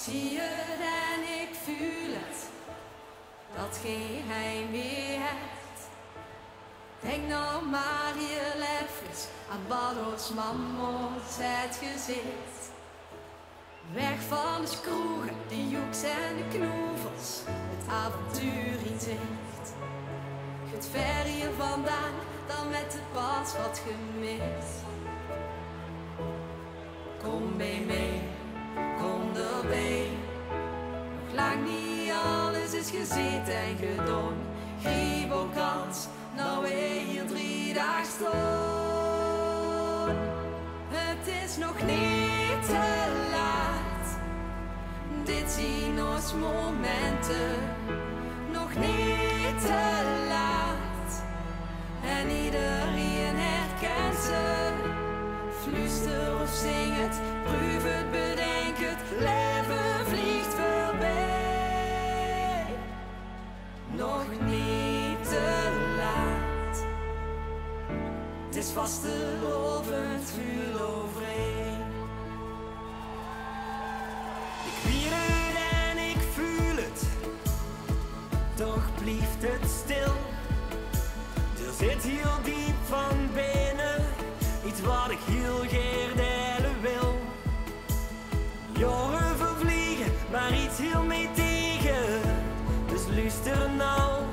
zie het en ik voel het, dat geen geheim meer hebt. Denk nou maar heel even aan Baddo's mama's het gezicht. Weg van de kroegen, de joeks en de knoevels, het avontuur in zicht. Het ver hier vandaan, dan met het pas wat gemist. Kom mee, kom erbij. Nog lang niet alles is gezien en gedaan. Grijp ook kans, nou weer hier 3 dagen staan. Het is nog niet te laat. Dit zien ons momenten. Nog niet te laat. En iedereen herkent ze. Fluister of zing het, proef het, bedenk het, leven vliegt voorbij. Nog niet te laat. Het is vastelovend vuur overheen. Ik vier het en ik voel het, toch blijft het stil. Er zit heel diep van binnen iets wat ik heel graag delen wil. Jaren vervliegen, maar iets heel mee tegen. Dus luister nou,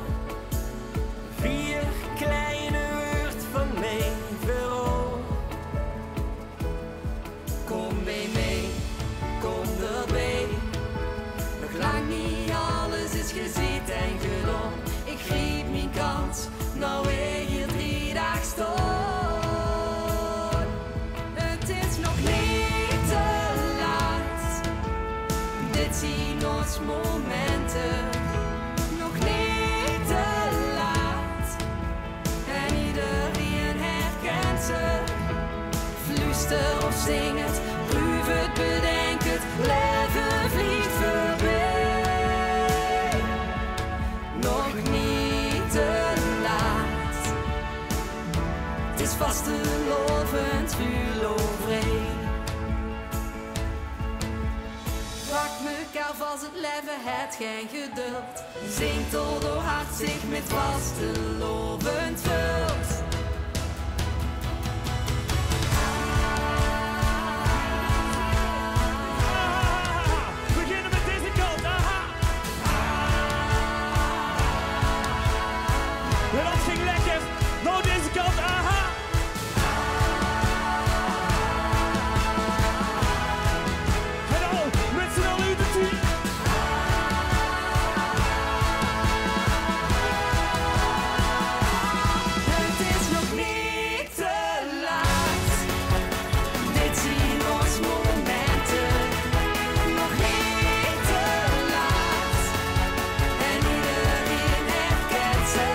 4 kleine woord van mij vooral. Kom mee, kom erbij. Nog lang niet alles is gezien en gedaan. Ik grijp mijn kans, nou weer hier 3 dagen staan. Het is nog niet te laat. Dit zien ons momenten. Nog niet te laat. En iedereen herkent ze. Fluister of zing het, proef het, bedenk het, leven vliegt voorbij. Nog niet te laat. Het is vastelovend vuur overheen. Pak mekaar vast, het leven het geen geduld. Zingt al door hart zich met vastelovend vult. Dat ging lekker. Nou deze kant, aha. En nou, met z'n allen uit de team. Het is nog niet te laat. Dit zien ons momenten. Nog niet te laat. En iedereen herkent ze.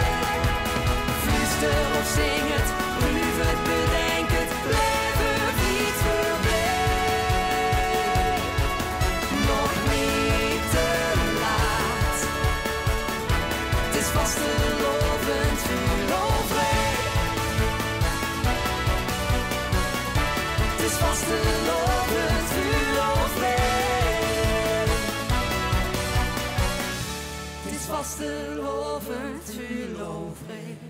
Fluister of zing het, proef het, bedenk het, leven vliegt voorbij. Nog niet te laat. Het is vastelovend vuur overheen. Het is vastelovend vuur overheen. Het is vastelovend vuur overheen.